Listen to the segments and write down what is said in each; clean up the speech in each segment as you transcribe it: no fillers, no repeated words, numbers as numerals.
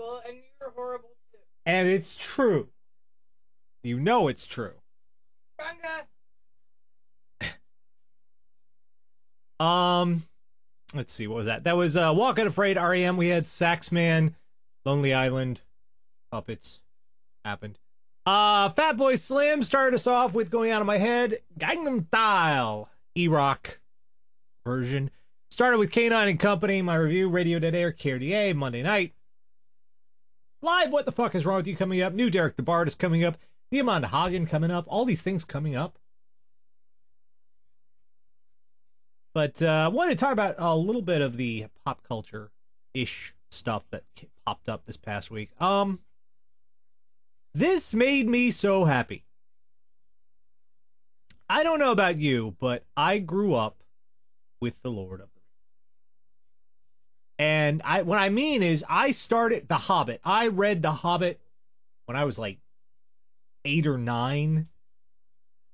horrible, and you're horrible too. And it's true. You know it's true. Ranga. Let's see, what was that? That was Walk Unafraid, REM. We had Saxman, Lonely Island, Puppets. Happened. Fatboy Slim started us off with Going Out of My Head, Gangnam Style, E-Rock version. Started with K9 and Company, my review, Radio Dead Air, KRDA, Monday night. Live, What the Fuck Is Wrong With You coming up. New Derek the Bard is coming up. The Amanda Hagen coming up. All these things coming up. But I wanted to talk about a little bit of the pop culture-ish stuff that popped up this past week. This made me so happy. I don't know about you, but I grew up with The Lord of the Rings. And what I mean is I started The Hobbit. I read The Hobbit when I was like 8 or 9.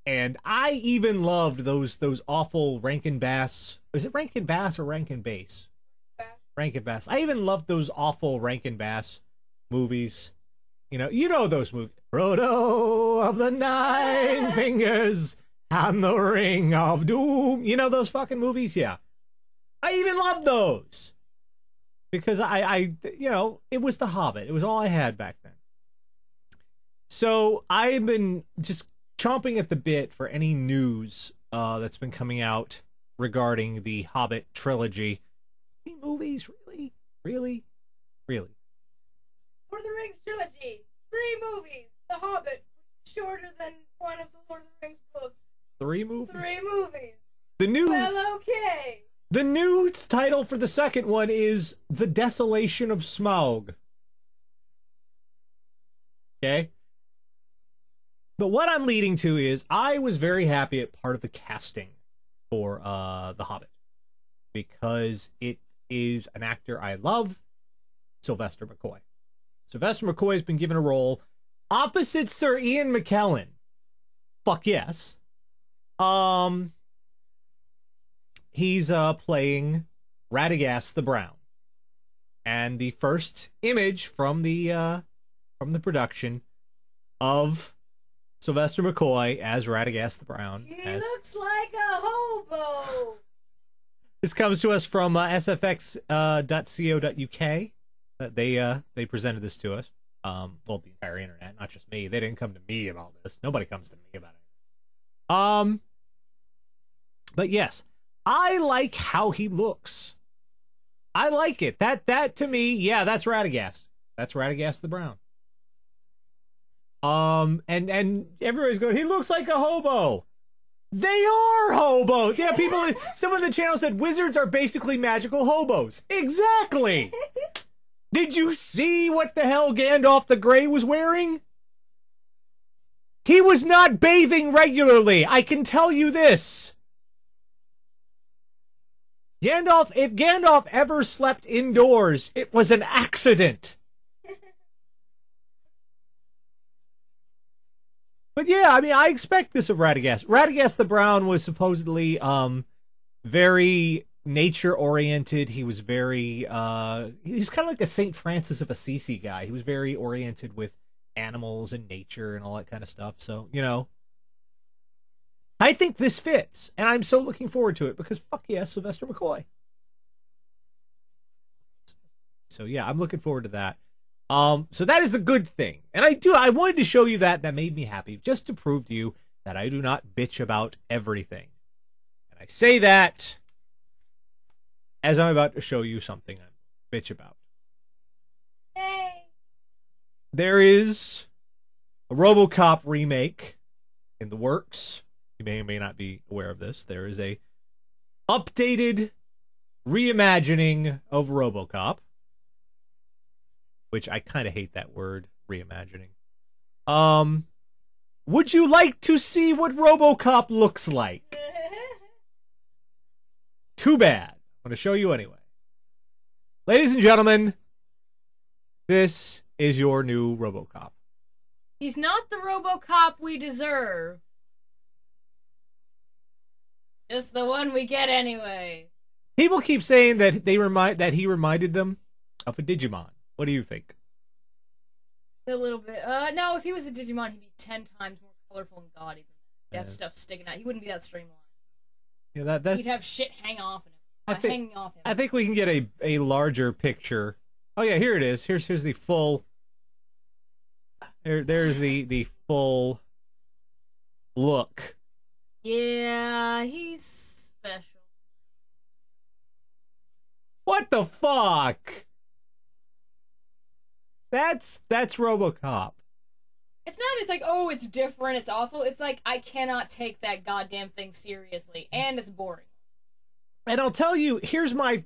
And I even loved those awful Rankin Bass. Is it Rankin Bass or Rankin Bass? Rankin Bass. I even loved those awful Rankin Bass movies. You know those movies. Frodo of the Nine Fingers and the Ring of Doom. You know those fucking movies? Yeah. I even loved those. Because it was The Hobbit. It was all I had back then. So I've been just chomping at the bit for any news that's been coming out regarding the Hobbit trilogy. 3 movies? Really? Really? Really? Lord of the Rings trilogy. 3 movies. The Hobbit. Shorter than one of the Lord of the Rings books. 3 movies? 3 movies. Well, okay. The new title for the second one is The Desolation of Smaug. Okay? But what I'm leading to is I was very happy at part of the casting for The Hobbit. Because it is an actor I love, Sylvester McCoy. Sylvester McCoy has been given a role opposite Sir Ian McKellen. Fuck yes. He's playing Radagast the Brown. And the first image from the production of Sylvester McCoy as Radagast the Brown. He looks like a hobo. This comes to us from sfx.co.uk. They presented this to us. Well, the entire internet, not just me. They didn't come to me about this. Nobody comes to me about it. But yes, I like how he looks. I like it. That to me, yeah, that's Radagast. That's Radagast the Brown. And everybody's going, he looks like a hobo. They are hobos. Yeah, some of the channel said wizards are basically magical hobos. Exactly. Did you see what the hell Gandalf the Grey was wearing? He was not bathing regularly. I can tell you this. If Gandalf ever slept indoors, it was an accident. But yeah, I mean, I expect this of Radagast. Radagast the Brown was supposedly very nature-oriented. He was very, he was kind of like a St. Francis of Assisi guy. He was very oriented with animals and nature and all that kind of stuff. So, I think this fits. And I'm so looking forward to it because fuck yeah, Sylvester McCoy. So yeah, I'm looking forward to that. So that is a good thing. And I wanted to show you that. That made me happy, just to prove to you that I do not bitch about everything. And I say that as I'm about to show you something I bitch about. Hey. There is a RoboCop remake in the works. You may or may not be aware of this. There is a updated reimagining of RoboCop. Which I kind of hate that word, reimagining. Would you like to see what RoboCop looks like? Too bad. I'm going to show you anyway. Ladies and gentlemen, this is your new RoboCop. He's not the RoboCop we deserve. Just the one we get anyway. People keep saying that he reminded them of a Digimon. What do you think? A little bit. No, if he was a Digimon, he'd be 10 times more colorful and gaudy than that. He'd have stuff sticking out. He wouldn't be that streamlined. Yeah, that he'd have shit hang off him. Hanging off him. I think we can get a larger picture. Oh yeah, here it is. Here's the full. There's the full look. Yeah, he's special. What the fuck? That's RoboCop. It's not, it's like, oh, it's different, it's awful. It's like, I cannot take that goddamn thing seriously, and it's boring. And I'll tell you, here's my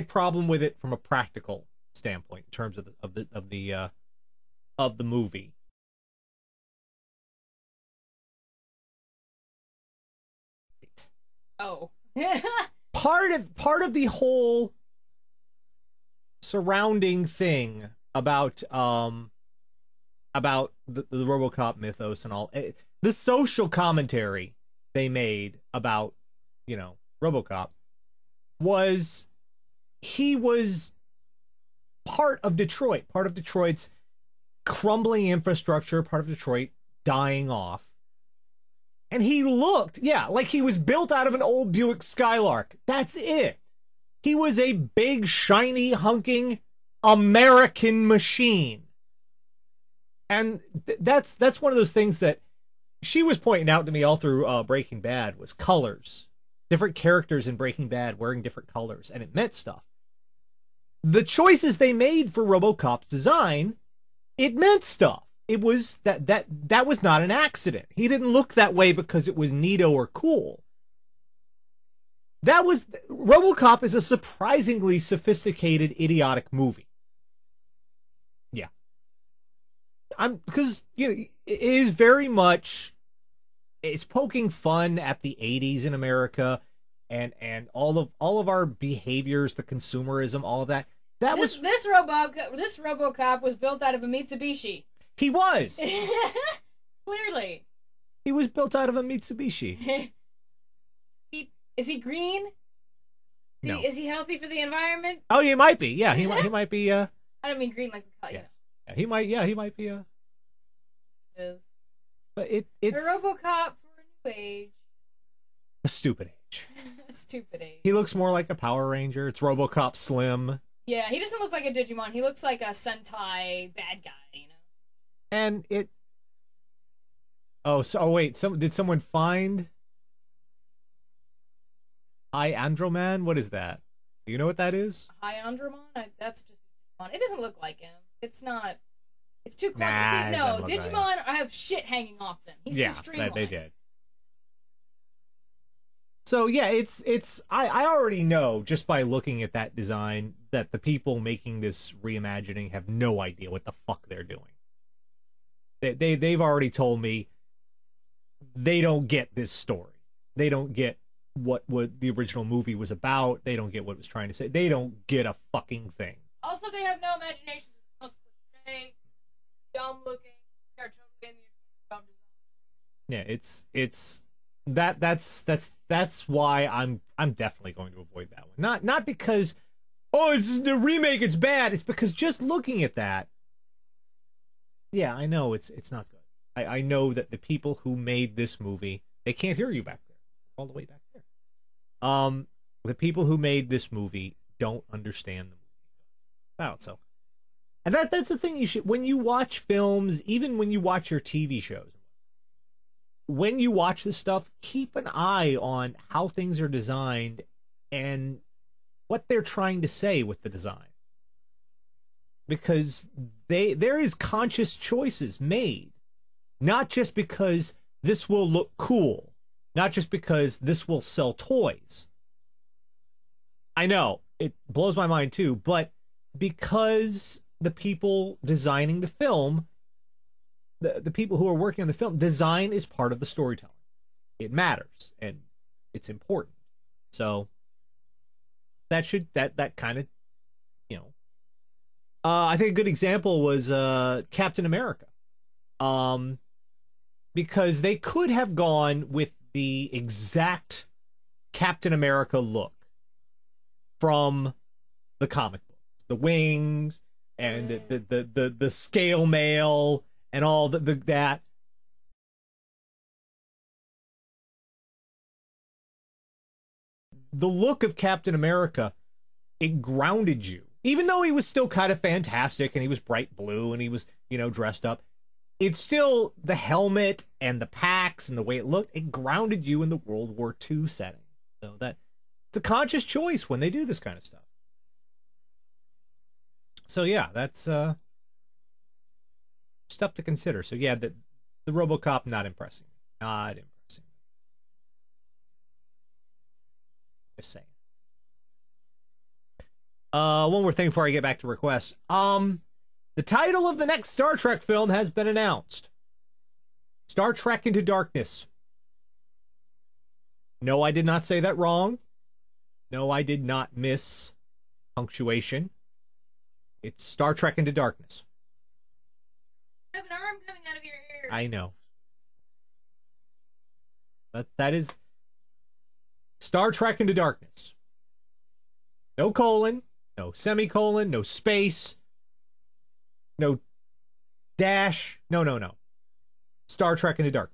problem with it from a practical standpoint in terms of the movie. Oh. part of the whole surrounding thing about the RoboCop mythos and all, the social commentary they made about, RoboCop was he was part of Detroit's crumbling infrastructure, part of Detroit dying off. And he looked, like he was built out of an old Buick Skylark. That's it. He was a big, shiny, hunking American machine. And that's one of those things that she was pointing out to me all through Breaking Bad was colors. Different characters in Breaking Bad wearing different colors, and it meant stuff. The choices they made for RoboCop's design, it meant stuff. It was that was not an accident. He didn't look that way because it was neato or cool. RoboCop is a surprisingly sophisticated, idiotic movie. Yeah. Because it is very much, it's poking fun at the 80s in America and all of our behaviors, the consumerism, all of that. This RoboCop was built out of a Mitsubishi. He was. Clearly. He was built out of a Mitsubishi. Is he green? No. Is he healthy for the environment? Oh, he might be. Yeah, he might be. I don't mean green like the color. Yeah, he might. Yeah, he might be. But it's a RoboCop for a new age. A stupid age. A stupid age. He looks more like a Power Ranger. It's RoboCop Slim. Yeah, he doesn't look like a Digimon. He looks like a Sentai bad guy, And it. Oh, wait. Did someone find Hi Androman? What is that? Do you know what that is? Hi Andromon? That's just Digimon. It doesn't look like him. It's not. It's too clunky. Nah, See, no, Digimon have shit hanging off them. He's too streamlined. They did. So yeah, it's I already know just by looking at that design that the people making this reimagining have no idea what the fuck they're doing. They've already told me they don't get this story. They don't get what the original movie was about. They don't get what it was trying to say. They don't get a fucking thing. Also, they have no imagination. It's cliche, dumb looking. They're totally in the dumb design. Yeah, that's why I'm definitely going to avoid that one. Not because it's the remake, it's bad. It's because just looking at that. Yeah, I know it's not good. I know that the people who made this movie, they can't hear you back there. All the way back there. The people who made this movie don't understand the movie about. So, and that's the thing you should, when you watch films, even when you watch your TV shows, when you watch this stuff, keep an eye on how things are designed and what they're trying to say with the design. Because there is conscious choices made, not just because this will look cool, not just because this will sell toys. I know it blows my mind too, but because the people designing the film, the people who are working on the film, design is part of the storytelling. It matters and it's important. So that kind of, I think a good example was Captain America. Because they could have gone with the exact Captain America look from the comic books. The wings, and the scale mail and all that. The look of Captain America, it grounded you. Even though he was still kind of fantastic and he was bright blue and he was, you know, dressed up, it's still the helmet and the packs and the way it looked, it grounded you in the World War II setting. So that it's a conscious choice when they do this kind of stuff. So yeah, that's stuff to consider. So yeah, the RoboCop, not impressing. Not impressing. Just saying. One more thing before I get back to requests. The title of the next Star Trek film has been announced. Star Trek Into Darkness. No, I did not say that wrong. No, I did not miss punctuation. It's Star Trek Into Darkness. You have an arm coming out of your ear. I know. That is Star Trek Into Darkness. No colon, no semicolon, no space, no dash. No. Star Trek Into Darkness.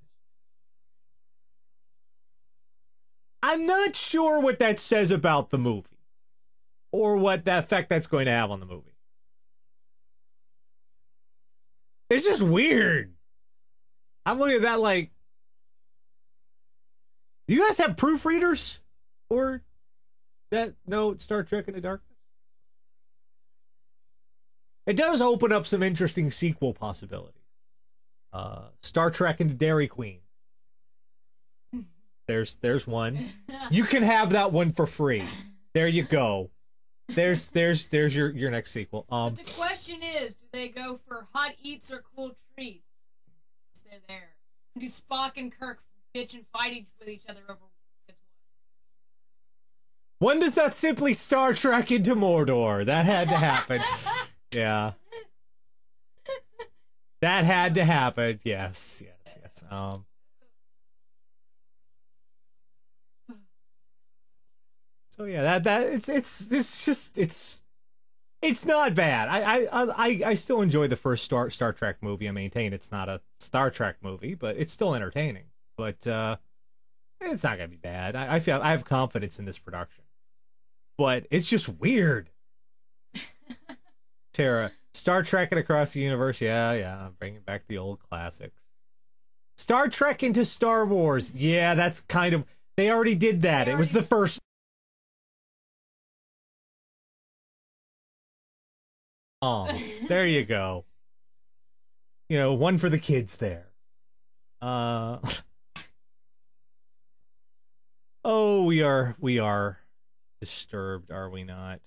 I'm not sure what that says about the movie or what the effect that's going to have on the movie. It's just weird. I'm looking at that like, do you guys have proofreaders? Or that no Star Trek Into Darkness? It does open up some interesting sequel possibilities. Star Trek Into Dairy Queen. There's one. You can have that one for free. There you go. There's your next sequel. But the question is, do they go for hot eats or cool treats? They're there. Do Spock and Kirk bitch and fight with each other over this one? When does that simply Star Trek Into Mordor? That had to happen. Yeah. That had to happen. Yes. So yeah, it's not bad. I still enjoy the first Star Trek movie. I maintain it's not a Star Trek movie, but it's still entertaining. But it's not gonna be bad. I feel I have confidence in this production. But it's just weird. Tara, Star Trek and Across the Universe, yeah, bringing back the old classics. Star Trek Into Star Wars, yeah, that's kind of, they already did that. It was the first. Oh, there you go. You know, one for the kids there. Oh, we are disturbed, are we not?